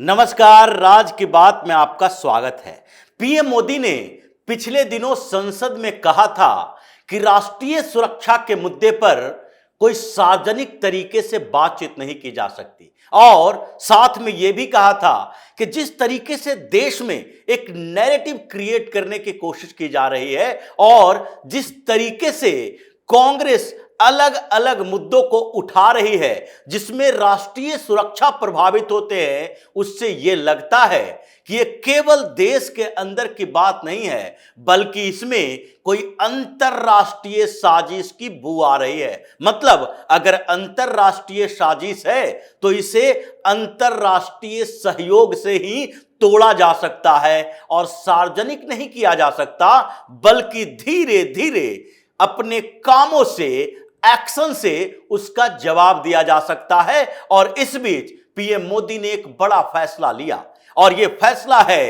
नमस्कार, राज की बात में आपका स्वागत है। पीएम मोदी ने पिछले दिनों संसद में कहा था कि राष्ट्रीय सुरक्षा के मुद्दे पर कोई सार्वजनिक तरीके से बातचीत नहीं की जा सकती और साथ में यह भी कहा था कि जिस तरीके से देश में एक नैरेटिव क्रिएट करने की कोशिश की जा रही है और जिस तरीके से कांग्रेस अलग अलग मुद्दों को उठा रही है जिसमें राष्ट्रीय सुरक्षा प्रभावित होते हैं, उससे यह लगता है कि यह केवल देश के अंदर की बात नहीं है बल्कि इसमें कोई अंतरराष्ट्रीय साजिश की बू आ रही है। मतलब अगर अंतरराष्ट्रीय साजिश है तो इसे अंतरराष्ट्रीय सहयोग से ही तोड़ा जा सकता है और सार्वजनिक नहीं किया जा सकता, बल्कि धीरे धीरे अपने कामों से, एक्शन से उसका जवाब दिया जा सकता है। और इस बीच पीएम मोदी ने एक बड़ा फैसला लिया और यह फैसला है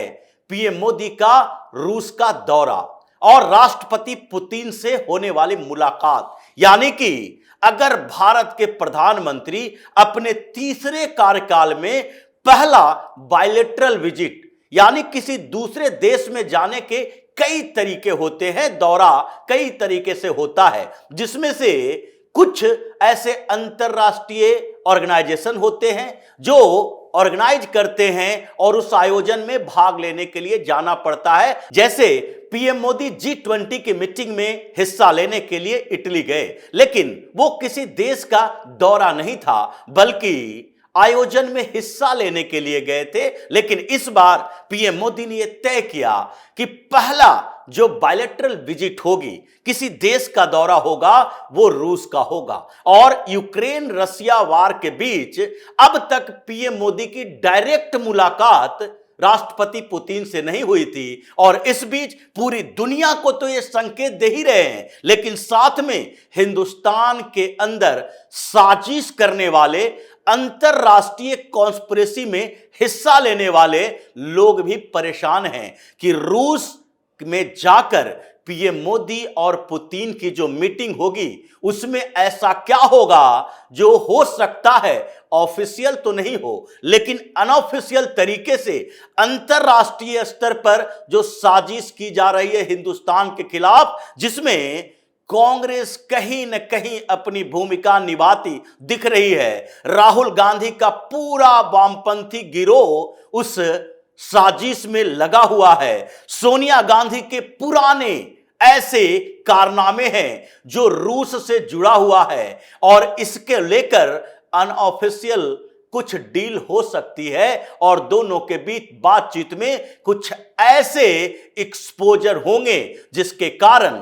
पीएम मोदी का रूस का दौरा और राष्ट्रपति पुतिन से होने वाली मुलाकात। यानी कि अगर भारत के प्रधानमंत्री अपने तीसरे कार्यकाल में पहला बायलैटरल विजिट, यानी किसी दूसरे देश में जाने के कई तरीके होते हैं, दौरा कई तरीके से होता है, जिसमें से कुछ ऐसे अंतरराष्ट्रीय ऑर्गेनाइजेशन होते हैं जो ऑर्गेनाइज करते हैं और उस आयोजन में भाग लेने के लिए जाना पड़ता है। जैसे पीएम मोदी G20 की मीटिंग में हिस्सा लेने के लिए इटली गए, लेकिन वो किसी देश का दौरा नहीं था बल्कि आयोजन में हिस्सा लेने के लिए गए थे। लेकिन इस बार पीएम मोदी ने यह तय किया कि पहला जो बायलैटरल विजिट होगी, किसी देश का दौरा होगा, वो रूस का होगा। और यूक्रेन रसिया वार के बीच अब तक पीएम मोदी की डायरेक्ट मुलाकात राष्ट्रपति पुतिन से नहीं हुई थी और इस बीच पूरी दुनिया को तो ये संकेत दे ही रहे हैं, लेकिन साथ में हिंदुस्तान के अंदर साजिश करने वाले, अंतरराष्ट्रीय कॉन्स्पिरेसी में हिस्सा लेने वाले लोग भी परेशान हैं कि रूस में जाकर पीएम मोदी और पुतिन की जो मीटिंग होगी उसमें ऐसा क्या होगा जो हो सकता है ऑफिशियल तो नहीं हो लेकिन अनऑफिशियल तरीके से अंतरराष्ट्रीय स्तर पर जो साजिश की जा रही है हिंदुस्तान के खिलाफ, जिसमें कांग्रेस कहीं न कहीं अपनी भूमिका निभाती दिख रही है। राहुल गांधी का पूरा वामपंथी गिरोह उस साजिश में लगा हुआ है। सोनिया गांधी के पुराने ऐसे कारनामे हैं जो रूस से जुड़ा हुआ है और इसके लेकर अनऑफिशियल कुछ डील हो सकती है और दोनों के बीच बातचीत में कुछ ऐसे एक्सपोजर होंगे जिसके कारण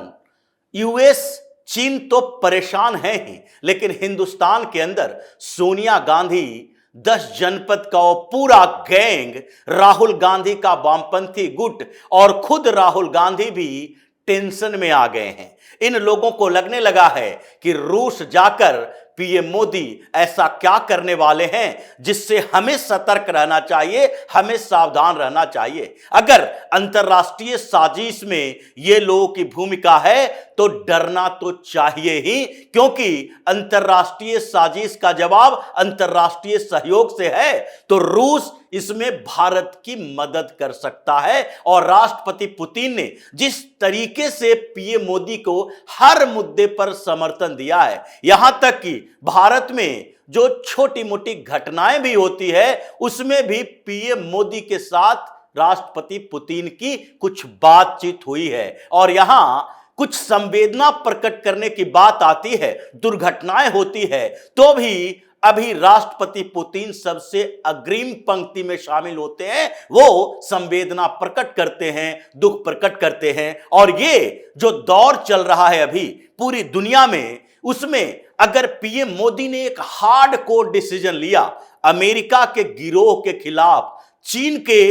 यूएस, चीन तो परेशान है ही, लेकिन हिंदुस्तान के अंदर सोनिया गांधी, 10 जनपद का वो पूरा गैंग, राहुल गांधी का वामपंथी गुट और खुद राहुल गांधी भी टेंशन में आ गए हैं। इन लोगों को लगने लगा है कि रूस जाकर पीएम मोदी ऐसा क्या करने वाले हैं जिससे हमें सतर्क रहना चाहिए, हमें सावधान रहना चाहिए। अगर अंतरराष्ट्रीय साजिश में ये लोगों की भूमिका है तो डरना तो चाहिए ही, क्योंकि अंतरराष्ट्रीय साजिश का जवाब अंतरराष्ट्रीय सहयोग से है तो रूस इसमें भारत की मदद कर सकता है। और राष्ट्रपति पुतिन ने जिस तरीके से पीएम मोदी को हर मुद्दे पर समर्थन दिया है, यहां तक कि भारत में जो छोटी मोटी घटनाएं भी होती है उसमें भी पीएम मोदी के साथ राष्ट्रपति पुतिन की कुछ बातचीत हुई है और यहां कुछ संवेदना प्रकट करने की बात आती है, दुर्घटनाएं होती है तो भी अभी राष्ट्रपति पुतिन सबसे अग्रिम पंक्ति में शामिल होते हैं। वो संवेदना प्रकट करते हैं, दुख प्रकट करते हैं। और ये जो दौर चल रहा है अभी पूरी दुनिया में, उसमें अगर पीएम मोदी ने एक हार्ड कोर डिसीजन लिया अमेरिका के गिरोह के खिलाफ, चीन के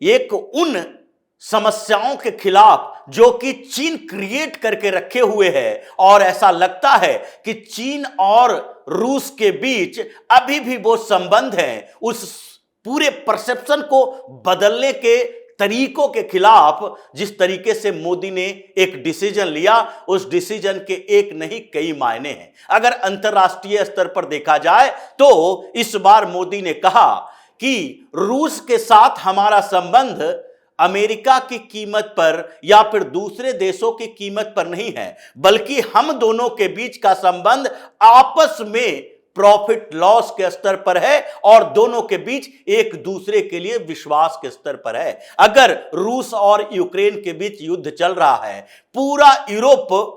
एक उन समस्याओं के खिलाफ जो कि चीन क्रिएट करके रखे हुए है, और ऐसा लगता है कि चीन और रूस के बीच अभी भी वो संबंध हैं, उस पूरे परसेप्शन को बदलने के तरीकों के खिलाफ जिस तरीके से मोदी ने एक डिसीजन लिया, उस डिसीजन के एक नहीं कई मायने हैं। अगर अंतरराष्ट्रीय स्तर पर देखा जाए तो इस बार मोदी ने कहा कि रूस के साथ हमारा संबंध अमेरिका की कीमत पर या फिर दूसरे देशों की कीमत पर नहीं है, बल्कि हम दोनों के बीच का संबंध आपस में प्रॉफिट लॉस के स्तर पर है और दोनों के बीच एक दूसरे के लिए विश्वास के स्तर पर है। अगर रूस और यूक्रेन के बीच युद्ध चल रहा है, पूरा यूरोप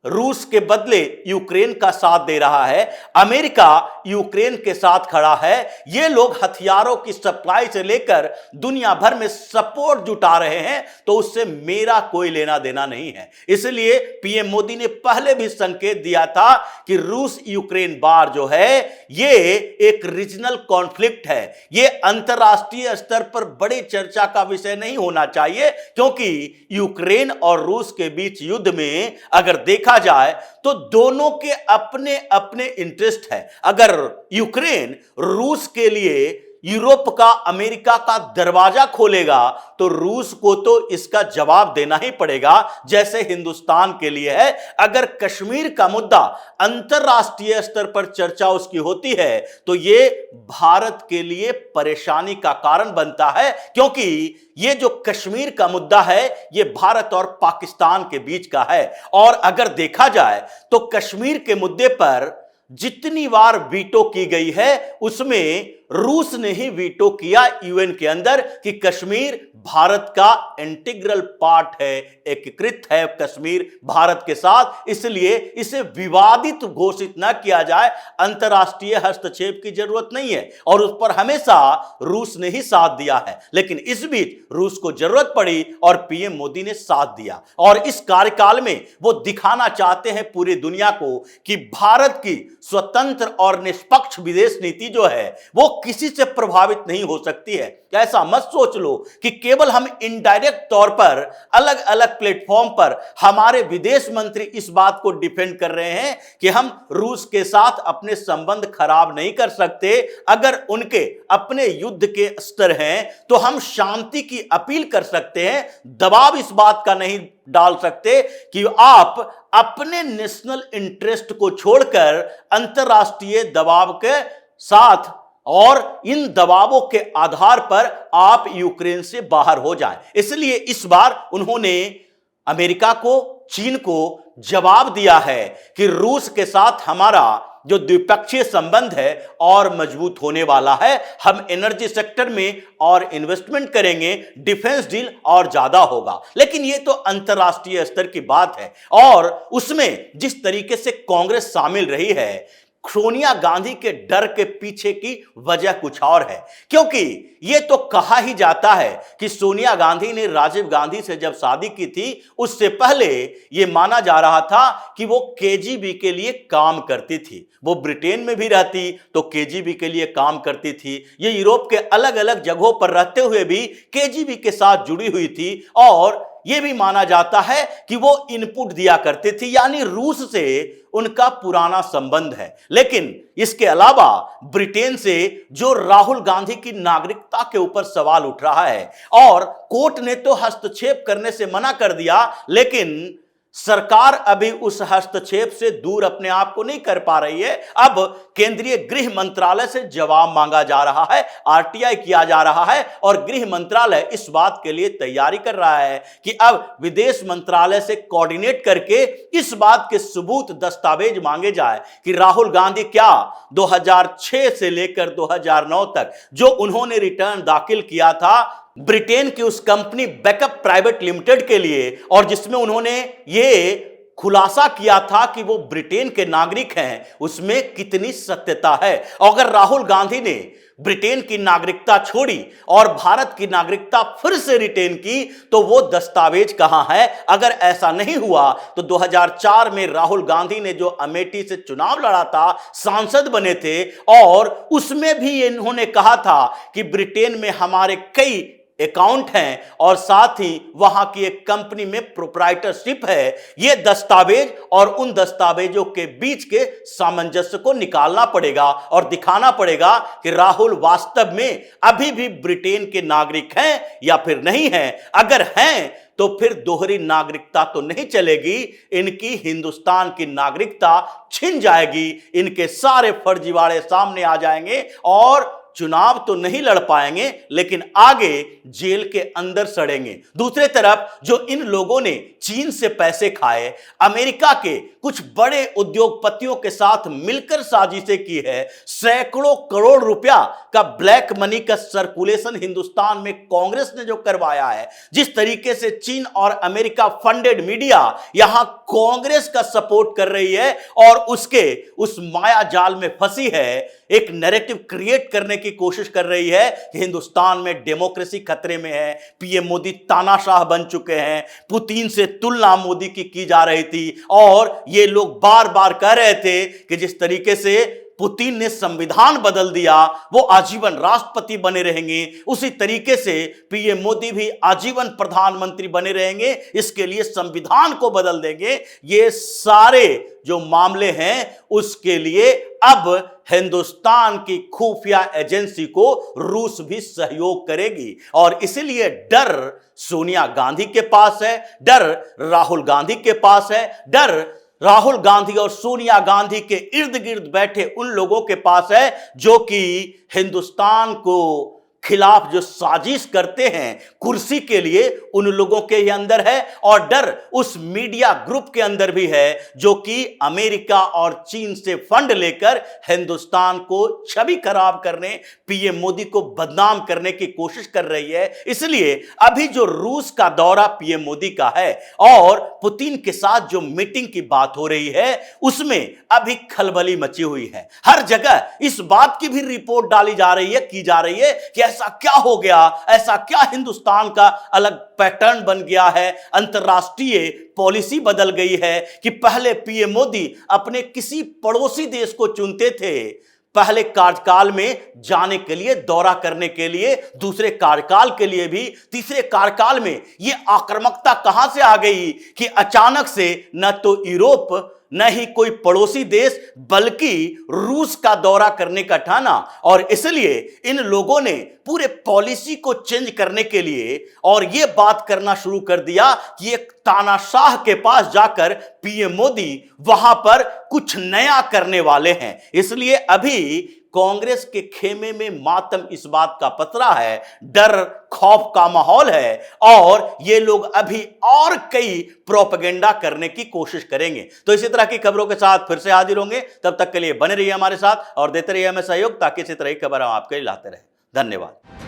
रूस के बदले यूक्रेन का साथ दे रहा है, अमेरिका यूक्रेन के साथ खड़ा है, ये लोग हथियारों की सप्लाई से लेकर दुनिया भर में सपोर्ट जुटा रहे हैं, तो उससे मेरा कोई लेना देना नहीं है। इसलिए पीएम मोदी ने पहले भी संकेत दिया था कि रूस यूक्रेन वार जो है ये एक रीजनल कॉन्फ्लिक्ट है, ये अंतरराष्ट्रीय स्तर पर बड़ी चर्चा का विषय नहीं होना चाहिए, क्योंकि यूक्रेन और रूस के बीच युद्ध में अगर देखा जाए तो दोनों के अपने अपने इंटरेस्ट है। अगर यूक्रेन रूस के लिए यूरोप का, अमेरिका का दरवाजा खोलेगा तो रूस को तो इसका जवाब देना ही पड़ेगा, जैसे हिंदुस्तान के लिए है। अगर कश्मीर का मुद्दा अंतरराष्ट्रीय स्तर पर चर्चा उसकी होती है तो ये भारत के लिए परेशानी का कारण बनता है, क्योंकि ये जो कश्मीर का मुद्दा है ये भारत और पाकिस्तान के बीच का है। और अगर देखा जाए तो कश्मीर के मुद्दे पर जितनी बार वीटो की गई है उसमें रूस ने ही वीटो किया यूएन के अंदर कि कश्मीर भारत का इंटीग्रल पार्ट है, एकीकृत है कश्मीर भारत के साथ, इसलिए इसे विवादित घोषित न किया जाए, अंतरराष्ट्रीय हस्तक्षेप की जरूरत नहीं है। और उस पर हमेशा रूस ने ही साथ दिया है, लेकिन इस बीच रूस को जरूरत पड़ी और पीएम मोदी ने साथ दिया। और इस कार्यकाल में वो दिखाना चाहते हैं पूरी दुनिया को कि भारत की स्वतंत्र और निष्पक्ष विदेश नीति जो है वो किसी से प्रभावित नहीं हो सकती है। ऐसा मत सोच लो कि केवल हम इनडायरेक्ट तौर पर अलग अलग प्लेटफॉर्म पर हमारे विदेश मंत्री इस बात को डिफेंड कर रहे हैं कि हम रूस के साथ अपने संबंध खराब नहीं कर सकते। अगर उनके अपने युद्ध के स्तर हैं तो हम शांति की अपील कर सकते हैं, दबाव इस बात का नहीं डाल सकते कि आप अपने नेशनल इंटरेस्ट को छोड़कर अंतरराष्ट्रीय दबाव के साथ और इन दबावों के आधार पर आप यूक्रेन से बाहर हो जाएं। इसलिए इस बार उन्होंने अमेरिका को, चीन को जवाब दिया है कि रूस के साथ हमारा जो द्विपक्षीय संबंध है और मजबूत होने वाला है, हम एनर्जी सेक्टर में और इन्वेस्टमेंट करेंगे, डिफेंस डील और ज्यादा होगा। लेकिन ये तो अंतरराष्ट्रीय स्तर की बात है और उसमें जिस तरीके से कांग्रेस शामिल रही है, सोनिया गांधी के डर के पीछे की वजह कुछ और है, क्योंकि यह तो कहा ही जाता है कि सोनिया गांधी ने राजीव गांधी से जब शादी की थी उससे पहले यह माना जा रहा था कि वो केजीबी के लिए काम करती थी। वो ब्रिटेन में भी रहती तो केजीबी के लिए काम करती थी, ये यूरोप के अलग अलग जगहों पर रहते हुए भी केजीबी के साथ जुड़ी हुई थी और यह भी माना जाता है कि वो इनपुट दिया करते थे, यानी रूस से उनका पुराना संबंध है। लेकिन इसके अलावा ब्रिटेन से जो राहुल गांधी की नागरिकता के ऊपर सवाल उठ रहा है और कोर्ट ने तो हस्तक्षेप करने से मना कर दिया, लेकिन सरकार अभी उस हस्तक्षेप से दूर अपने आप को नहीं कर पा रही है। अब केंद्रीय गृह मंत्रालय से जवाब मांगा जा रहा है, आरटीआई किया जा रहा है और गृह मंत्रालय इस बात के लिए तैयारी कर रहा है कि अब विदेश मंत्रालय से कोऑर्डिनेट करके इस बात के सबूत, दस्तावेज मांगे जाए कि राहुल गांधी क्या 2006 से लेकर 2009 तक जो उन्होंने रिटर्न दाखिल किया था ब्रिटेन की उस कंपनी बैकअप प्राइवेट लिमिटेड के लिए, और जिसमें उन्होंने ये खुलासा किया था कि वो ब्रिटेन के नागरिक हैं, उसमें कितनी सत्यता है। और अगर राहुल गांधी ने ब्रिटेन की नागरिकता छोड़ी और भारत की नागरिकता फिर से रिटेन की तो वो दस्तावेज कहां है? अगर ऐसा नहीं हुआ तो 2004 में राहुल गांधी ने जो अमेठी से चुनाव लड़ा था, सांसद बने थे और उसमें भी इन्होंने कहा था कि ब्रिटेन में हमारे कई अकाउंट हैं और साथ ही वहां की एक कंपनी में प्रोप्राइटरशिप है। यह दस्तावेज और उन दस्तावेजों के बीच के सामंजस्य को निकालना पड़ेगा और दिखाना पड़ेगा कि राहुल वास्तव में अभी भी ब्रिटेन के नागरिक हैं या फिर नहीं हैं। अगर हैं तो फिर दोहरी नागरिकता तो नहीं चलेगी, इनकी हिंदुस्तान की नागरिकता छिन जाएगी, इनके सारे फर्जीवाड़े सामने आ जाएंगे और चुनाव तो नहीं लड़ पाएंगे लेकिन आगे जेल के अंदर सड़ेंगे। दूसरी तरफ जो इन लोगों ने चीन से पैसे खाए, अमेरिका के कुछ बड़े उद्योगपतियों के साथ मिलकर साजिशें की है, सैकड़ों करोड़ रुपया का ब्लैक मनी का सर्कुलेशन हिंदुस्तान में कांग्रेस ने जो करवाया है, जिस तरीके से चीन और अमेरिका फंडेड मीडिया यहां कांग्रेस का सपोर्ट कर रही है और उसके उस माया जाल में फंसी है, एक नैरेटिव क्रिएट करने की कोशिश कर रही है कि हिंदुस्तान में डेमोक्रेसी खतरे में है, पीएम मोदी तानाशाह बन चुके हैं, पुतिन से तुलना मोदी की जा रही थी और ये लोग बार बार कह रहे थे कि जिस तरीके से पुतिन ने संविधान बदल दिया वो आजीवन राष्ट्रपति बने रहेंगे, उसी तरीके से पीएम मोदी भी आजीवन प्रधानमंत्री बने रहेंगे, इसके लिए संविधान को बदल देंगे। ये सारे जो मामले हैं उसके लिए अब हिंदुस्तान की खुफिया एजेंसी को रूस भी सहयोग करेगी और इसलिए डर सोनिया गांधी के पास है, डर राहुल गांधी के पास है, डर राहुल गांधी और सोनिया गांधी के इर्द गिर्द बैठे उन लोगों के पास है जो कि हिंदुस्तान को खिलाफ जो साजिश करते हैं कुर्सी के लिए, उन लोगों के ही अंदर है और डर उस मीडिया ग्रुप के अंदर भी है जो कि अमेरिका और चीन से फंड लेकर हिंदुस्तान को छवि खराब करने, पीएम मोदी को बदनाम करने की कोशिश कर रही है। इसलिए अभी जो रूस का दौरा पीएम मोदी का है और पुतिन के साथ जो मीटिंग की बात हो रही है उसमें अभी खलबली मची हुई है। हर जगह इस बात की भी रिपोर्ट डाली जा रही है, की जा रही है कि ऐसा क्या हो गया, ऐसा क्या हिंदुस्तान का अलग पैटर्न बन गया है, अंतरराष्ट्रीय पॉलिसी बदल गई है कि पहले पीएम मोदी अपने किसी पड़ोसी देश को चुनते थे पहले कार्यकाल में जाने के लिए, दौरा करने के लिए, दूसरे कार्यकाल के लिए भी, तीसरे कार्यकाल में ये आक्रामकता कहां से आ गई कि अचानक से न तो यूरोप न ही कोई पड़ोसी देश बल्कि रूस का दौरा करने का ठाना और इसलिए इन लोगों ने पूरे पॉलिसी को चेंज करने के लिए और यह बात करना शुरू कर दिया कि एक तानाशाह के पास जाकर पीएम मोदी वहां पर कुछ नया करने वाले हैं। इसलिए अभी कांग्रेस के खेमे में मातम इस बात का पसरा है, डर खौफ का माहौल है और ये लोग अभी और कई प्रोपेगेंडा करने की कोशिश करेंगे। तो इसी तरह की खबरों के साथ फिर से हाजिर होंगे, तब तक के लिए बने रहिए हमारे साथ और देते रहिए हमें सहयोग ताकि इसी तरह की खबर हम आपके लिए लाते रहे। धन्यवाद।